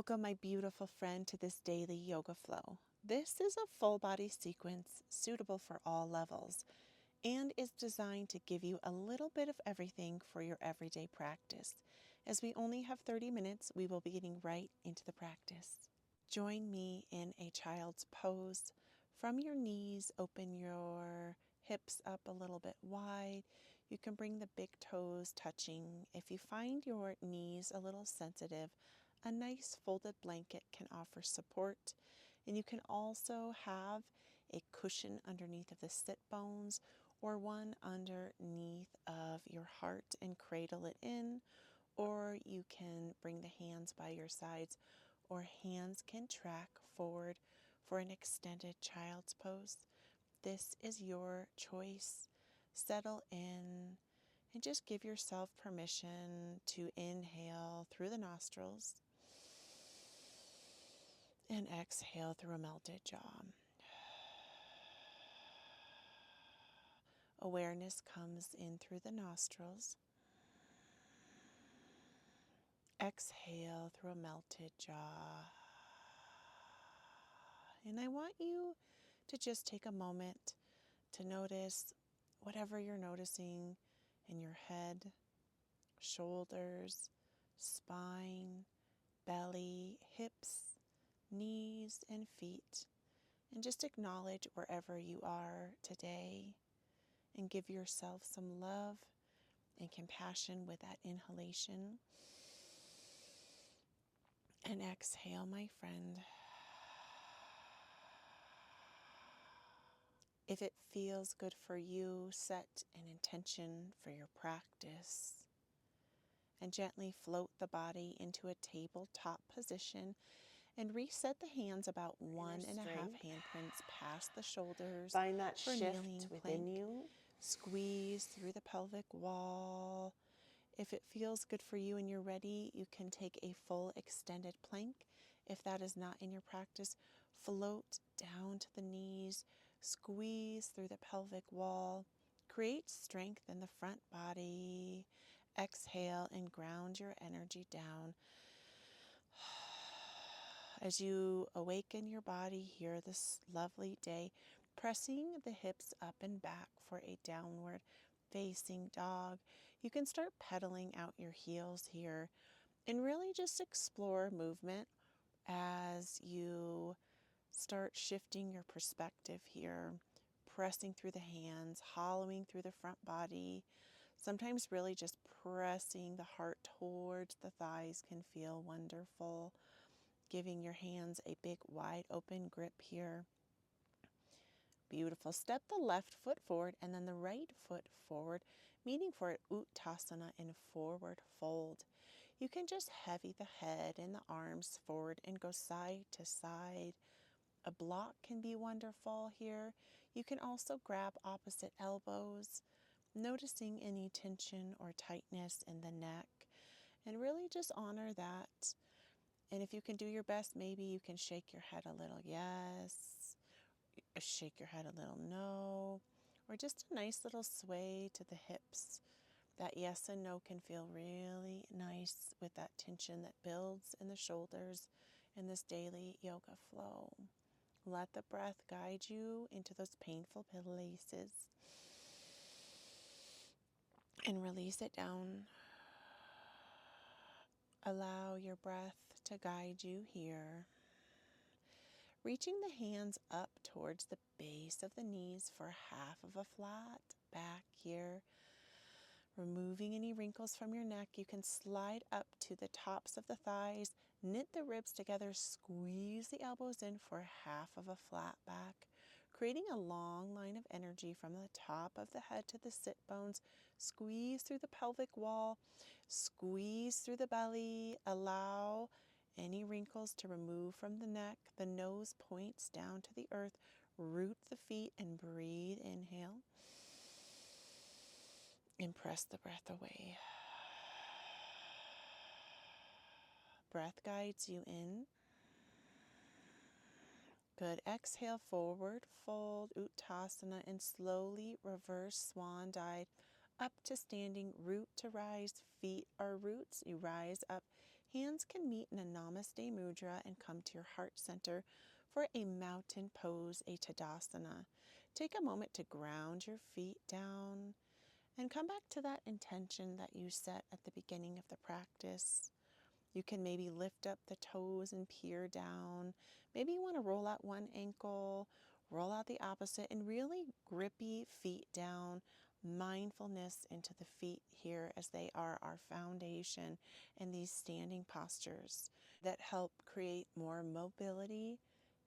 Welcome, my beautiful friend, to this daily yoga flow. This is a full body sequence suitable for all levels and is designed to give you a little bit of everything for your everyday practice. As we only have 30 minutes, we will be getting right into the practice. Join me in a child's pose. From your knees, open your hips up a little bit wide. You can bring the big toes touching. If you find your knees a little sensitive, a nice folded blanket can offer support. And you can also have a cushion underneath of the sit bones or one underneath of your heart and cradle it in. Or you can bring the hands by your sides, or hands can track forward for an extended child's pose. This is your choice. Settle in and just give yourself permission to inhale through the nostrils and exhale through a melted jaw. Awareness comes in through the nostrils. Exhale through a melted jaw. And I want you to just take a moment to notice whatever you're noticing in your head, shoulders, spine, belly, hips, knees, and feet. And just acknowledge wherever you are today and give yourself some love and compassion with that inhalation. And exhale, my friend. If it feels good for you, set an intention for your practice and gently float the body into a tabletop position and reset the hands about 1.5 handprints past the shoulders. Find that for shift kneeling within plank. you. Squeeze through the pelvic wall. If it feels good for you and you're ready, you can take a full extended plank. If that is not in your practice, float down to the knees, squeeze through the pelvic wall, create strength in the front body. Exhale and ground your energy down. As you awaken your body here this lovely day, pressing the hips up and back for a downward facing dog. You can start pedaling out your heels here and really just explore movement as you start shifting your perspective here, pressing through the hands, hollowing through the front body. Sometimes really just pressing the heart towards the thighs can feel wonderful. Giving your hands a big wide open grip here. Beautiful. Step the left foot forward and then the right foot forward, meaning for an Uttasana in forward fold. You can just heavy the head and the arms forward and go side to side. A block can be wonderful here. You can also grab opposite elbows, noticing any tension or tightness in the neck, and really just honor that. And if you can do your best, maybe you can shake your head a little yes, shake your head a little no, or just a nice little sway to the hips. That yes and no can feel really nice with that tension that builds in the shoulders in this daily yoga flow. Let the breath guide you into those painful places and release it down. Allow your breath to guide you here. Reaching the hands up towards the base of the knees for half of a flat back here. Removing any wrinkles from your neck, you can slide up to the tops of the thighs, knit the ribs together, squeeze the elbows in for half of a flat back, creating a long line of energy from the top of the head to the sit bones. Squeeze through the pelvic wall, squeeze through the belly, allow any wrinkles to remove from the neck. The nose points down to the earth. Root the feet and breathe. Inhale. And press the breath away. Breath guides you in. Good. Exhale, forward fold, Uttasana, and slowly reverse swan dive up to standing, root to rise. Feet are roots. You rise up, Hands can meet in a Namaste Mudra and come to your heart center for a mountain pose, a Tadasana. Take a moment to ground your feet down and come back to that intention that you set at the beginning of the practice. You can maybe lift up the toes and peer down. Maybe you want to roll out one ankle, roll out the opposite, and really grippy feet down. Mindfulness into the feet here as they are our foundation in these standing postures that help create more mobility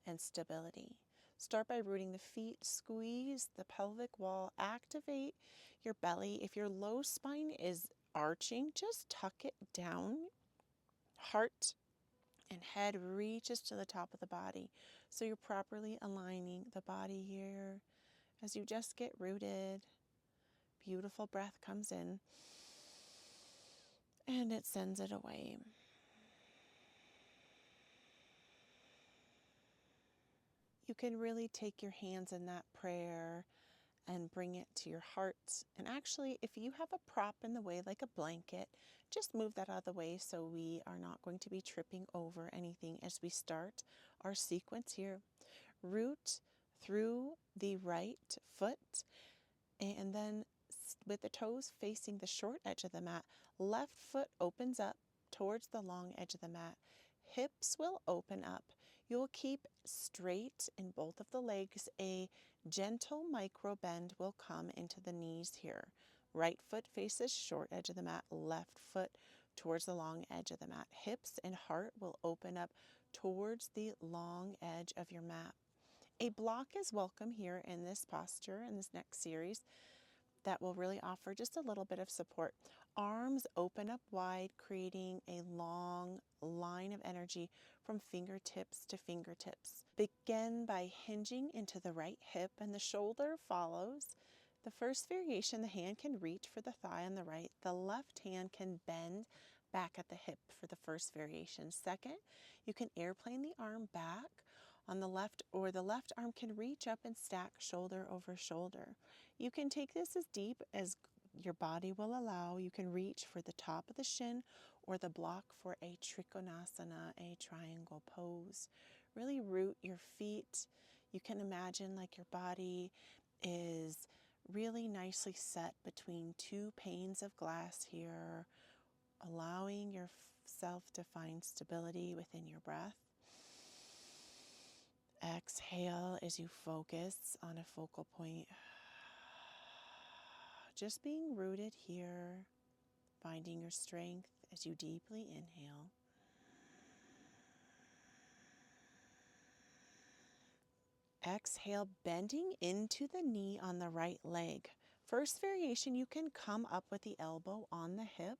and stability. Start by rooting the feet, squeeze the pelvic wall, activate your belly. If your low spine is arching, just tuck it down. Heart and head reaches to the top of the body. So you're properly aligning the body here as you just get rooted. Beautiful breath comes in and it sends it away. You can really take your hands in that prayer and bring it to your heart. And actually, if you have a prop in the way, like a blanket, just move that out of the way so we are not going to be tripping over anything as we start our sequence here. Root through the right foot, and then with the toes facing the short edge of the mat, left foot opens up towards the long edge of the mat. Hips will open up. You will keep straight in both of the legs. A gentle micro bend will come into the knees here. Right foot faces short edge of the mat, left foot towards the long edge of the mat. Hips and heart will open up towards the long edge of your mat. A block is welcome here in this posture, in this next series, that will really offer just a little bit of support. Arms open up wide, creating a long line of energy from fingertips to fingertips. Begin by hinging into the right hip and the shoulder follows. The first variation, the hand can reach for the thigh on the right. The left hand can bend back at the hip for the first variation. Second, you can airplane the arm back on the left, or the left arm can reach up and stack shoulder over shoulder. You can take this as deep as your body will allow. You can reach for the top of the shin or the block for a trikonasana, a triangle pose. Really root your feet. You can imagine like your body is really nicely set between two panes of glass here, allowing yourself to find stability within your breath. Exhale as you focus on a focal point. Just being rooted here, finding your strength as you deeply inhale. Exhale, bending into the knee on the right leg. First variation, you can come up with the elbow on the hip,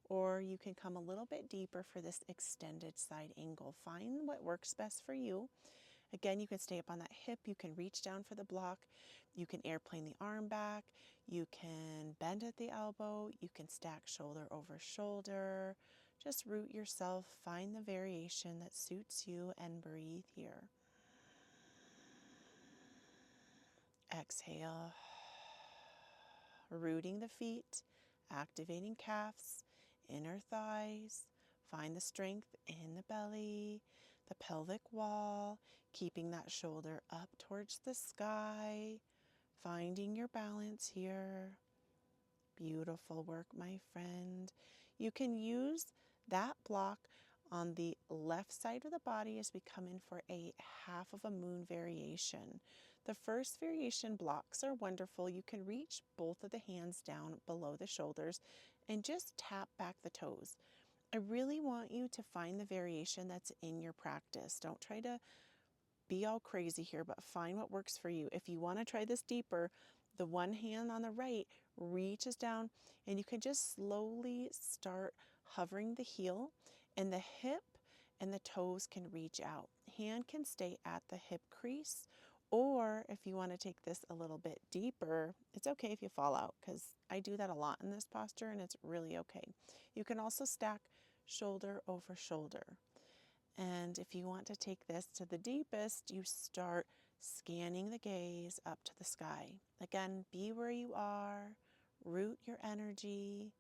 or you can come a little bit deeper for this extended side angle. Find what works best for you. Again, you can stay up on that hip. You can reach down for the block. You can airplane the arm back. You can bend at the elbow. You can stack shoulder over shoulder. Just root yourself. Find the variation that suits you and breathe here. Exhale, rooting the feet, activating calves, inner thighs. Find the strength in the belly, the pelvic wall, keeping that shoulder up towards the sky, finding your balance here. Beautiful work, my friend. You can use that block on the left side of the body as we come in for a half of a moon variation. The first variation blocks are wonderful. You can reach both of the hands down below the shoulders and just tap back the toes. I really want you to find the variation that's in your practice. Don't try to be all crazy here, but find what works for you. If you want to try this deeper, the one hand on the right reaches down and you can just slowly start hovering the heel, and the hip and the toes can reach out. Hand can stay at the hip crease, or if you want to take this a little bit deeper, it's okay if you fall out, because I do that a lot in this posture and it's really okay. You can also stack shoulder over shoulder. And if you want to take this to the deepest, you start scanning the gaze up to the sky. Again, be where you are, root your energy,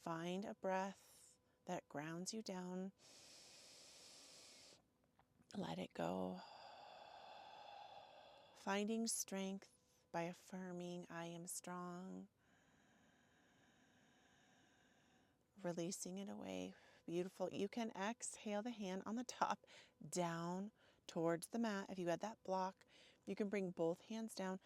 find a breath that grounds you down. Let it go. Finding strength by affirming, I am strong. Releasing it away. Beautiful. You can exhale the hand on the top down towards the mat. If you had that block, you can bring both hands down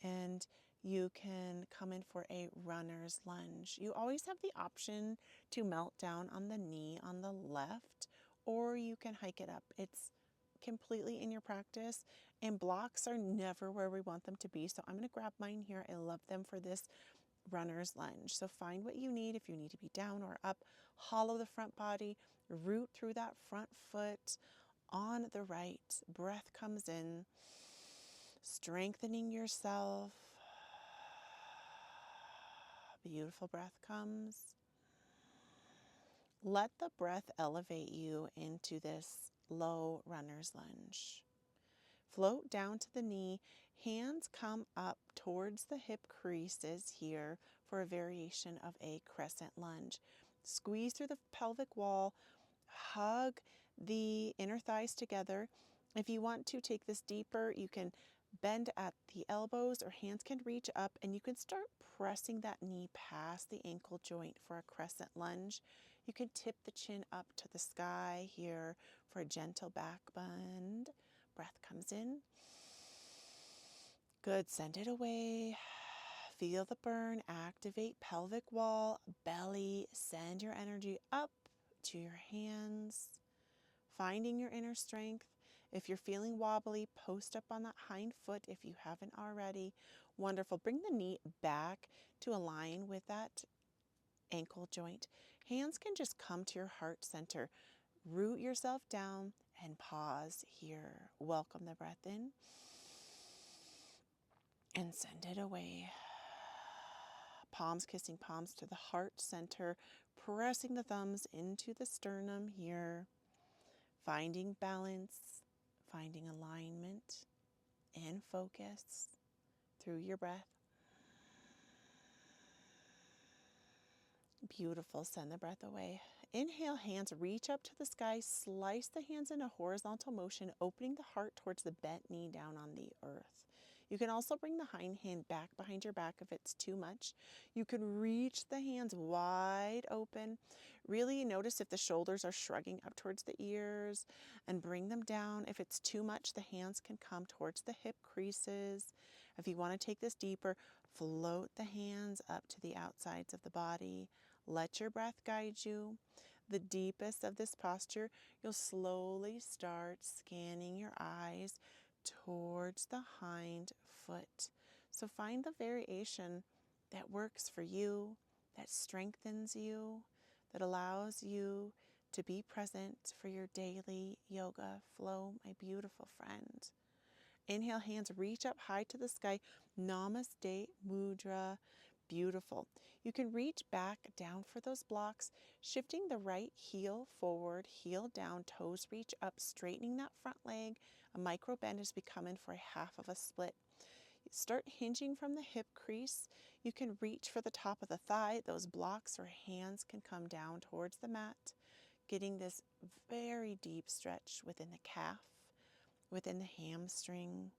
and you can come in for a runner's lunge. You always have the option to melt down on the knee on the left, or you can hike it up. It's completely in your practice, and blocks are never where we want them to be. So I'm going to grab mine here. I love them for this runner's lunge. So find what you need. If you need to be down or up, hollow the front body, root through that front foot on the right. Breath comes in, strengthening yourself. Beautiful breath comes. Let the breath elevate you into this low runner's lunge. Float down to the knee. Hands come up towards the hip creases here for a variation of a crescent lunge. Squeeze through the pelvic wall. Hug the inner thighs together. If you want to take this deeper, you can bend at the elbows or hands can reach up and you can start pressing that knee past the ankle joint for a crescent lunge. You can tip the chin up to the sky here for a gentle back bend. Breath comes in. Good. Send it away. Feel the burn. Activate pelvic wall, belly. Send your energy up to your hands. Finding your inner strength. If you're feeling wobbly, post up on that hind foot if you haven't already. Wonderful. Bring the knee back to align with that ankle joint. Hands can just come to your heart center. Root yourself down and pause here. Welcome the breath in and send it away. Palms kissing palms to the heart center, pressing the thumbs into the sternum here. Finding balance, finding alignment and focus through your breath. Beautiful. Send the breath away. Inhale, hands reach up to the sky. Slice the hands in a horizontal motion, opening the heart towards the bent knee down on the earth. You can also bring the hind hand back behind your back if it's too much. You can reach the hands wide open. Really notice if the shoulders are shrugging up towards the ears and bring them down. If it's too much, the hands can come towards the hip creases. If you want to take this deeper, float the hands up to the outsides of the body. Let your breath guide you. The deepest of this posture, you'll slowly start scanning your eyes towards the hind foot. So find the variation that works for you, that strengthens you, that allows you to be present for your daily yoga flow, my beautiful friend. Inhale, hands reach up high to the sky. Namaste Mudra. Beautiful. You can reach back down for those blocks, shifting the right heel forward, heel down, toes reach up, straightening that front leg. A micro bend as we come in for a half of a split. Start hinging from the hip crease. You can reach for the top of the thigh. Those blocks or hands can come down towards the mat, getting this very deep stretch within the calf, within the hamstring,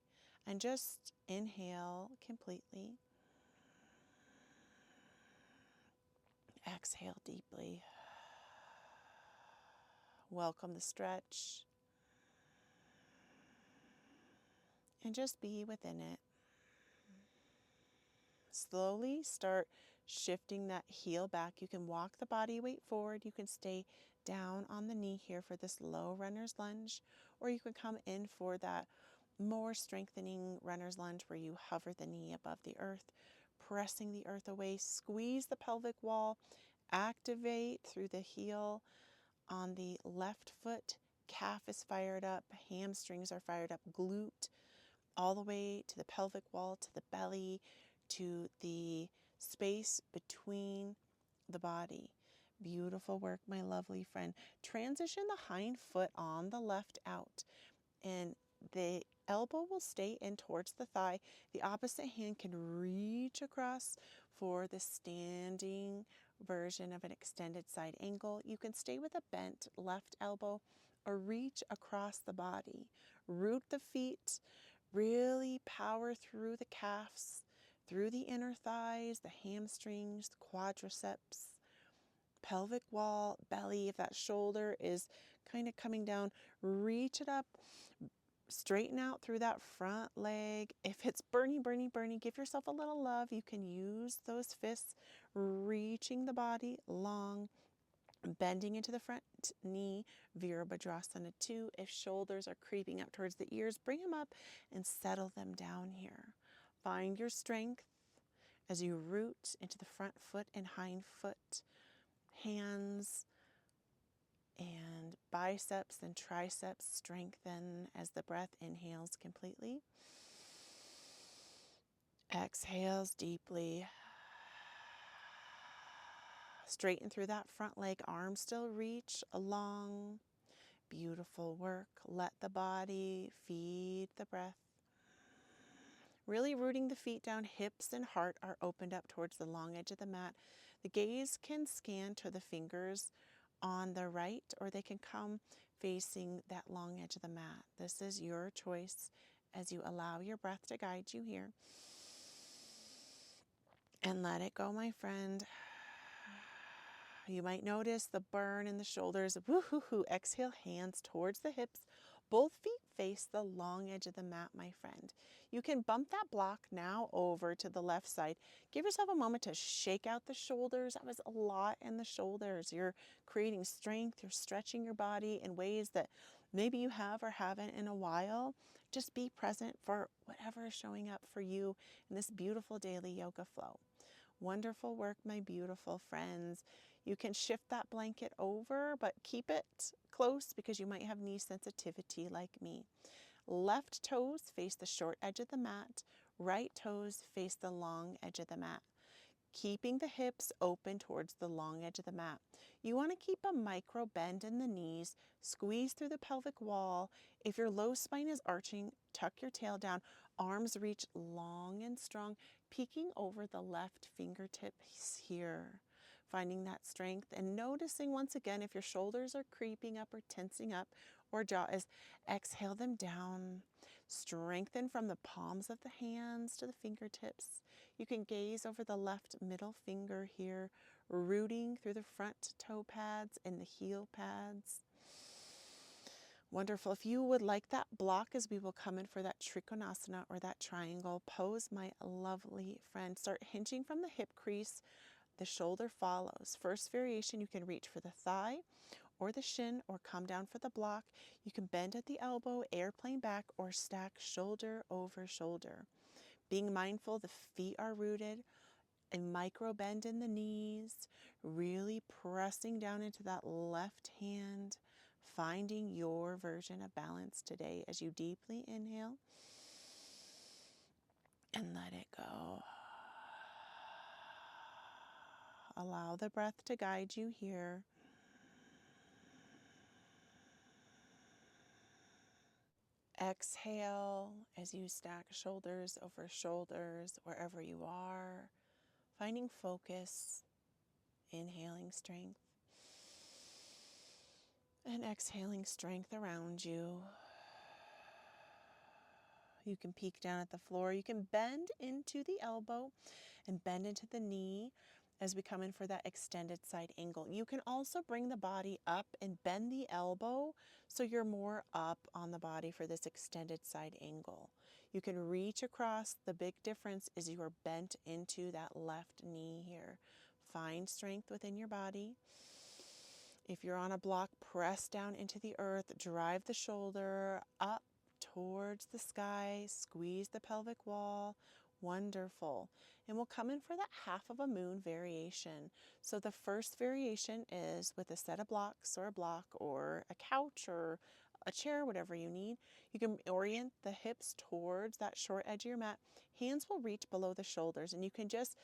and just inhale completely. Exhale deeply. Welcome the stretch. And just be within it. Slowly start shifting that heel back. You can walk the body weight forward. You can stay down on the knee here for this low runner's lunge, or you can come in for that more strengthening runner's lunge where you hover the knee above the earth, pressing the earth away. Squeeze the pelvic wall. Activate through the heel on the left foot. Calf is fired up. Hamstrings are fired up. Glute all the way to the pelvic wall, to the belly, to the space between the body. Beautiful work, my lovely friend. Transition the hind foot on the left out, and the elbow will stay in towards the thigh. The opposite hand can reach across for the standing version of an extended side angle. You can stay with a bent left elbow or reach across the body. Root the feet, really power through the calves, through the inner thighs, the hamstrings, the quadriceps, pelvic wall, belly. If that shoulder is kind of coming down, reach it up, straighten out through that front leg. If it's burny, give yourself a little love. You can use those fists, reaching the body long, bending into the front knee, Virabhadrasana 2. If shoulders are creeping up towards the ears, bring them up and settle them down here. Find your strength as you root into the front foot and hind foot. Hands and biceps and triceps strengthen as the breath inhales completely. Exhales deeply. Straighten through that front leg, arms still reach along. Beautiful work. Let the body feed the breath. Really rooting the feet down, hips and heart are opened up towards the long edge of the mat. The gaze can scan to the fingers on the right, or they can come facing that long edge of the mat. This is your choice as you allow your breath to guide you here. And let it go, my friend. You might notice the burn in the shoulders. Woo-hoo-hoo. Exhale, hands towards the hips. Both feet face the long edge of the mat, my friend. You can bump that block now over to the left side. Give yourself a moment to shake out the shoulders. That was a lot in the shoulders. You're creating strength. You're stretching your body in ways that maybe you have or haven't in a while. Just be present for whatever is showing up for you in this beautiful daily yoga flow. Wonderful work, my beautiful friends. You can shift that blanket over, but keep it close because you might have knee sensitivity like me. Left toes face the short edge of the mat. Right toes face the long edge of the mat. Keeping the hips open towards the long edge of the mat. You want to keep a micro bend in the knees. Squeeze through the pelvic wall. If your low spine is arching, tuck your tail down. Arms reach long and strong, peeking over the left fingertips here. Finding that strength and noticing once again if your shoulders are creeping up or tensing up or jaw is, exhale them down. Strengthen from the palms of the hands to the fingertips. You can gaze over the left middle finger here, rooting through the front toe pads and the heel pads. Wonderful. If you would like that block as we will come in for that Trikonasana or that triangle pose, my lovely friend, start hinging from the hip crease. The shoulder follows. First variation, you can reach for the thigh or the shin or come down for the block. You can bend at the elbow, airplane back, or stack shoulder over shoulder. Being mindful the feet are rooted, a micro bend in the knees, really pressing down into that left hand, finding your version of balance today as you deeply inhale and let it go. Allow the breath to guide you here. Exhale as you stack shoulders over shoulders wherever you are, finding focus, inhaling strength, and exhaling strength around you. You can peek down at the floor. You can bend into the elbow and bend into the knee as we come in for that extended side angle. You can also bring the body up and bend the elbow so you're more up on the body for this extended side angle. You can reach across. The big difference is you are bent into that left knee here. Find strength within your body. If you're on a block, press down into the earth, drive the shoulder up towards the sky, squeeze the pelvic wall. Wonderful. And we'll come in for that half of a moon variation. So the first variation is with a set of blocks or a block or a couch or a chair, whatever you need. You can orient the hips towards that short edge of your mat. Hands will reach below the shoulders and you can just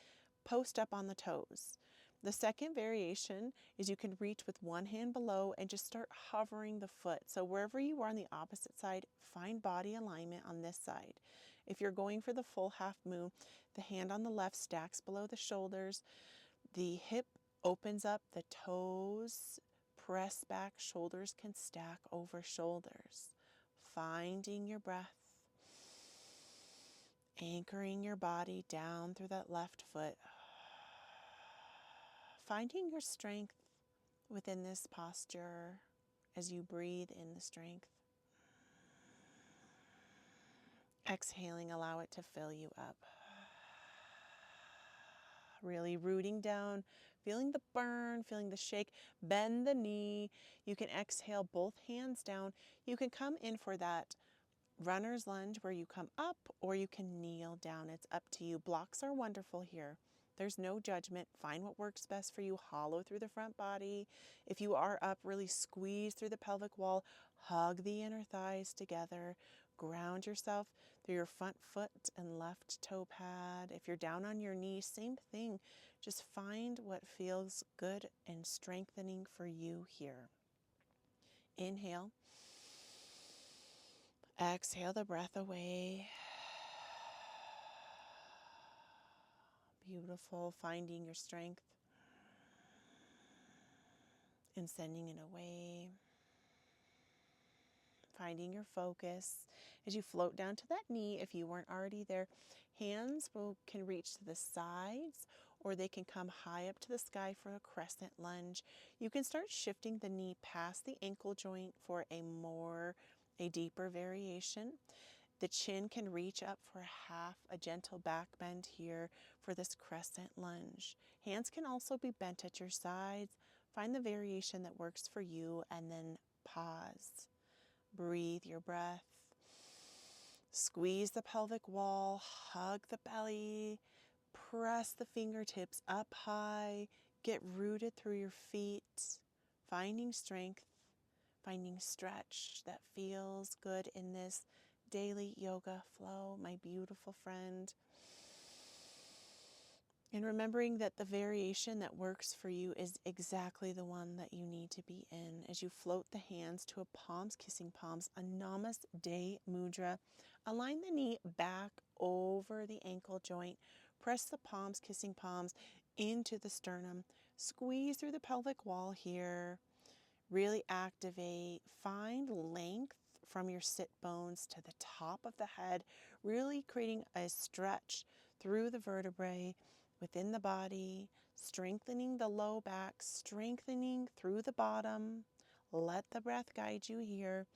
post up on the toes. The second variation is you can reach with one hand below and just start hovering the foot. So wherever you are on the opposite side, find body alignment on this side. If you're going for the full half moon, the hand on the left stacks below the shoulders, the hip Opens up the toes, press back, shoulders can stack over shoulders. Finding your breath, anchoring your body down through that left foot. Finding your strength within this posture as you breathe in the strength. Exhaling, allow it to fill you up. Really rooting down, feeling the burn, feeling the shake. Bend the knee. You can exhale both hands down. You can come in for that runner's lunge where you come up, or you can kneel down. It's up to you. Blocks are wonderful here. There's no judgment. Find what works best for you. Hollow through the front body. If you are up, really squeeze through the pelvic wall. Hug the inner thighs together. Ground yourself through your front foot and left toe pad. If you're down on your knee, same thing. Just find what feels good and strengthening for you here. Inhale. Exhale the breath away. Beautiful. Finding your strength and sending it away. Finding your focus as you float down to that knee. If you weren't already there, hands can reach to the sides, or they can come high up to the sky for a crescent lunge. You can start shifting the knee past the ankle joint for a deeper variation. The chin can reach up for half a gentle back bend here for this crescent lunge. Hands can also be bent at your sides. Find the variation that works for you and then pause. Breathe your breath. Squeeze the pelvic wall, hug the belly, press the fingertips up high, get rooted through your feet, finding strength, finding stretch that feels good in this daily yoga flow, my beautiful friend. And remembering that the variation that works for you is exactly the one that you need to be in. As you float the hands to a palms kissing palms, a Namaste mudra, align the knee back over the ankle joint. Press the palms kissing palms into the sternum. Squeeze through the pelvic wall here. Really activate. Find length from your sit bones to the top of the head, really creating a stretch through the vertebrae within the body, strengthening the low back, strengthening through the bottom. Let the breath guide you here.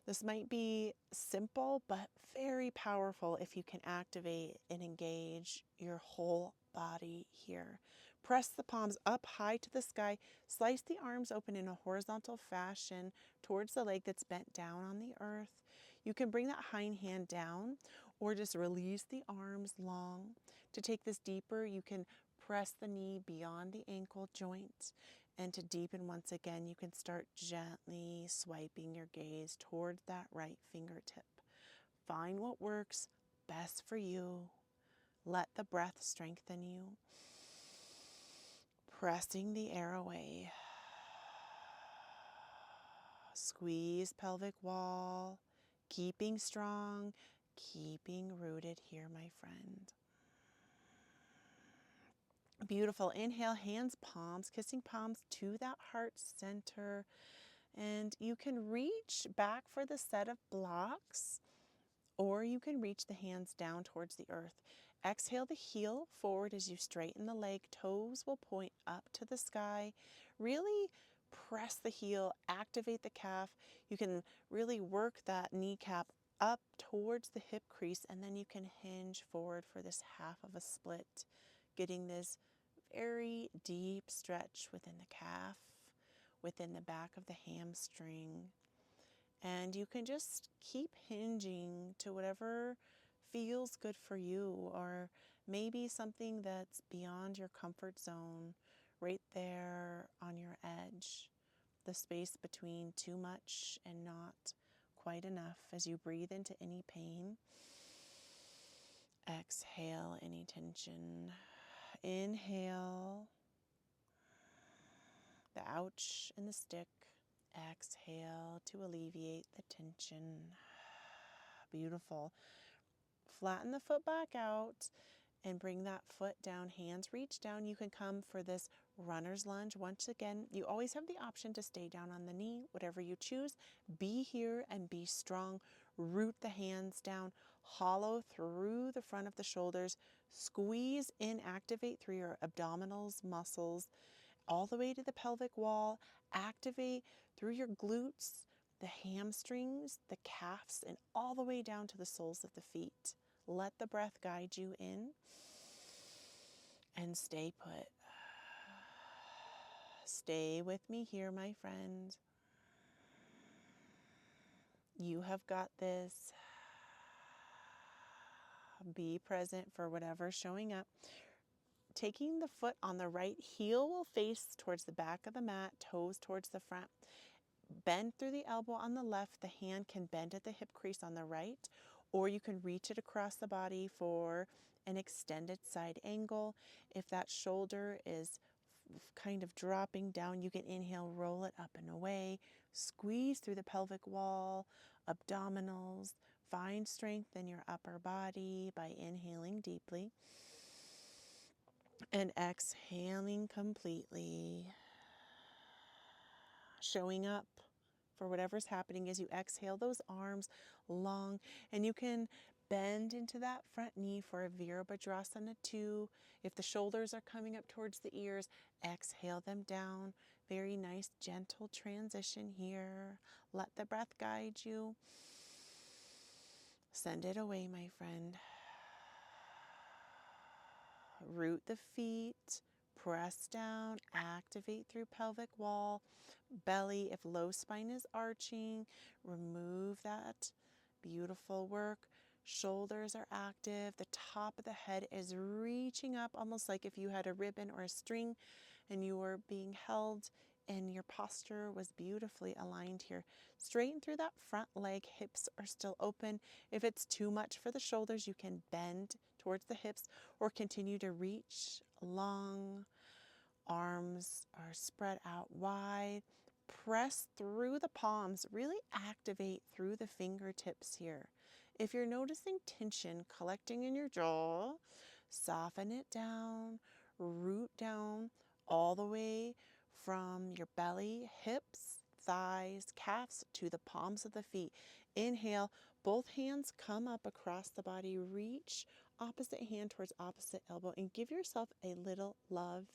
This might be simple, but very powerful if you can activate and engage your whole body here. Press the palms up high to the sky. Slice the arms open in a horizontal fashion towards the leg that's bent down on the earth. You can bring that hind hand down or just release the arms long. To take this deeper, you can press the knee beyond the ankle joint. And to deepen once again, you can start gently swiping your gaze towards that right fingertip. Find what works best for you. Let the breath strengthen you. Pressing the air away. Squeeze pelvic wall. Keeping strong. Keeping rooted here, my friend. Beautiful. Inhale, hands, palms, kissing palms to that heart center. And you can reach back for the set of blocks, or you can reach the hands down towards the earth. Exhale the heel forward as you straighten the leg. Toes will point up to the sky. Really press the heel, activate the calf. You can really work that kneecap up towards the hip crease, and then you can hinge forward for this half of a split, getting this very deep stretch within the calf, within the back of the hamstring. And you can just keep hinging to whatever feels good for you, or maybe something that's beyond your comfort zone, right there on your edge, the space between too much and not quite enough. As you breathe into any pain, exhale any tension. Inhale the ouch and the stick. Exhale to alleviate the tension. Beautiful. Flatten the foot back out and bring that foot down. Hands reach down. You can come for this runner's lunge. Once again, you always have the option to stay down on the knee, whatever you choose. Be here and be strong. Root the hands down, hollow through the front of the shoulders, squeeze in, activate through your abdominals, muscles, all the way to the pelvic wall. Activate through your glutes, the hamstrings, the calves, and all the way down to the soles of the feet. Let the breath guide you in and stay put. Stay with me here, my friend. You have got this. Be present for whatever's showing up. Taking the foot on the right, heel will face towards the back of the mat, toes towards the front. Bend through the elbow on the left. The hand can bend at the hip crease on the right, or you can reach it across the body for an extended side angle. If that shoulder is kind of dropping down, you can inhale, roll it up and away. Squeeze through the pelvic wall, abdominals. Find strength in your upper body by inhaling deeply and exhaling completely. Showing up for whatever's happening as you exhale, those arms long, and you can bend into that front knee for a Virabhadrasana 2. If the shoulders are coming up towards the ears, exhale them down. Very nice, gentle transition here. Let the breath guide you. Send it away, my friend. Root the feet, press down, activate through pelvic wall, belly. If low spine is arching, remove that. Beautiful work. Shoulders are active. The top of the head is reaching up, almost like if you had a ribbon or a string and you were being held, and your posture was beautifully aligned here. Straighten through that front leg. Hips are still open. If it's too much for the shoulders, you can bend towards the hips or continue to reach long. Arms are spread out wide. Press through the palms. Really activate through the fingertips here. If you're noticing tension collecting in your jaw, soften it down. Root down all the way from your belly, hips, thighs, calves to the palms of the feet. Inhale, both hands come up across the body. Reach opposite hand towards opposite elbow and give yourself a little love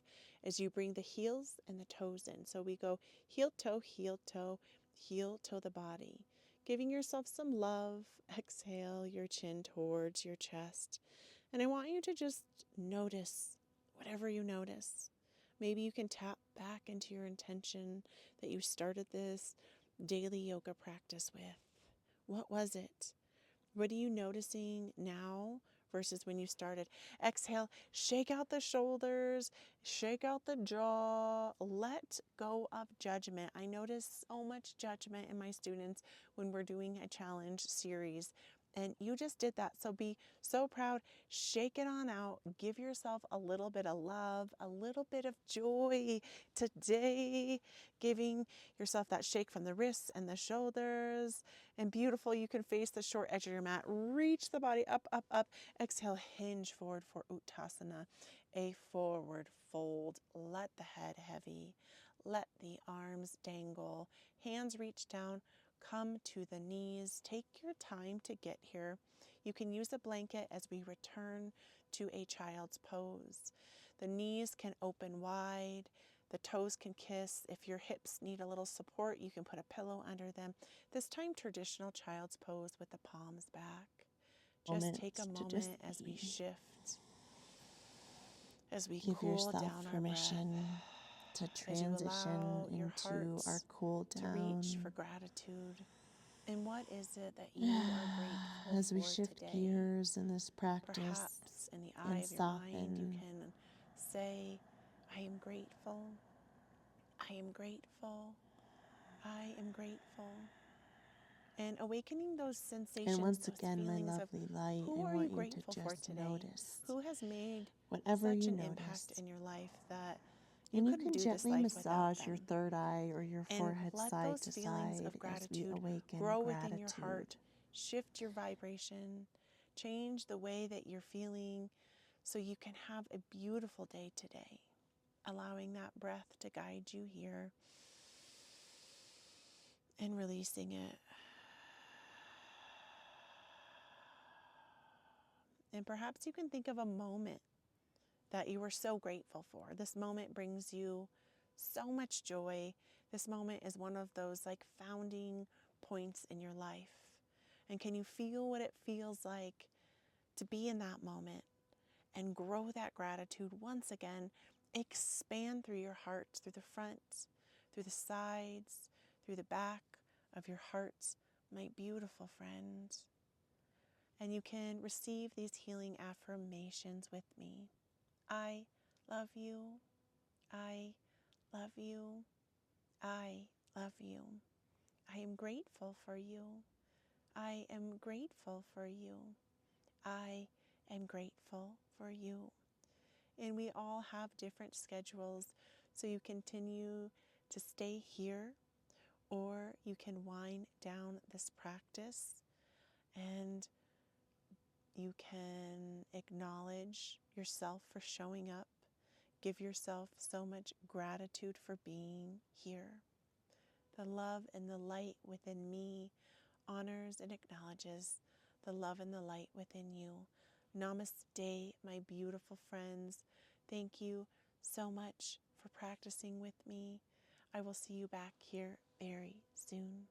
as you bring the heels and the toes in. So we go heel toe, heel toe, heel toe the body. Giving yourself some love. Exhale your chin towards your chest. And I want you to just notice whatever you notice. Maybe you can tap back into your intention that you started this daily yoga practice with. What was it? What are you noticing now versus when you started? Exhale, shake out the shoulders, shake out the jaw, let go of judgment. I notice so much judgment in my students when we're doing a challenge series. And you just did that. So be so proud. Shake it on out. Give yourself a little bit of love, a little bit of joy today. Giving yourself that shake from the wrists and the shoulders. And beautiful, you can face the short edge of your mat. Reach the body up, up, up. Exhale, hinge forward for Uttasana, a forward fold. Let the head heavy. Let the arms dangle. Hands reach down. Come to the knees. Take your time to get here. You can use a blanket as we return to a child's pose. The knees can open wide. The toes can kiss. If your hips need a little support, you can put a pillow under them. This time, traditional child's pose with the palms back. Just take a moment as we shift, as we give cool yourself down our permission breath, to as you transition allow your into our heart cool to reach down. for gratitude. And what is it that you are grateful As we for shift today? gears in this practice Perhaps in the eye and of your mind, you soften. can say, I am grateful. I am grateful. I am grateful. And awakening those sensations, And once those again, my feelings of lovely light, who I are you want you to grateful for just today? notice Who has made whatever such you an notice. impact in your life that you And you couldn't can do this gently life without massage your them? third eye or your And forehead let side those to feelings side of as we gratitude awaken grow within your gratitude. heart. Shift your vibration. Change the way that you're feeling. so you can have a beautiful day today, allowing that breath to guide you here and releasing it. And perhaps you can think of a moment that you were so grateful for. This moment brings you so much joy. This moment is one of those like founding points in your life. And can you feel what it feels like to be in that moment and grow that gratitude once again? Expand through your heart, through the front, through the sides, through the back of your heart, my beautiful friend. And you can receive these healing affirmations with me. I love you. I love you. I love you. I am grateful for you. I am grateful for you. I am grateful for you. And we all have different schedules, so you continue to stay here, or you can wind down this practice and you can acknowledge yourself for showing up. Give yourself so much gratitude for being here. The love and the light within me honors and acknowledges the love and the light within you. Namaste, my beautiful friends. Thank you so much for practicing with me. I will see you back here very soon.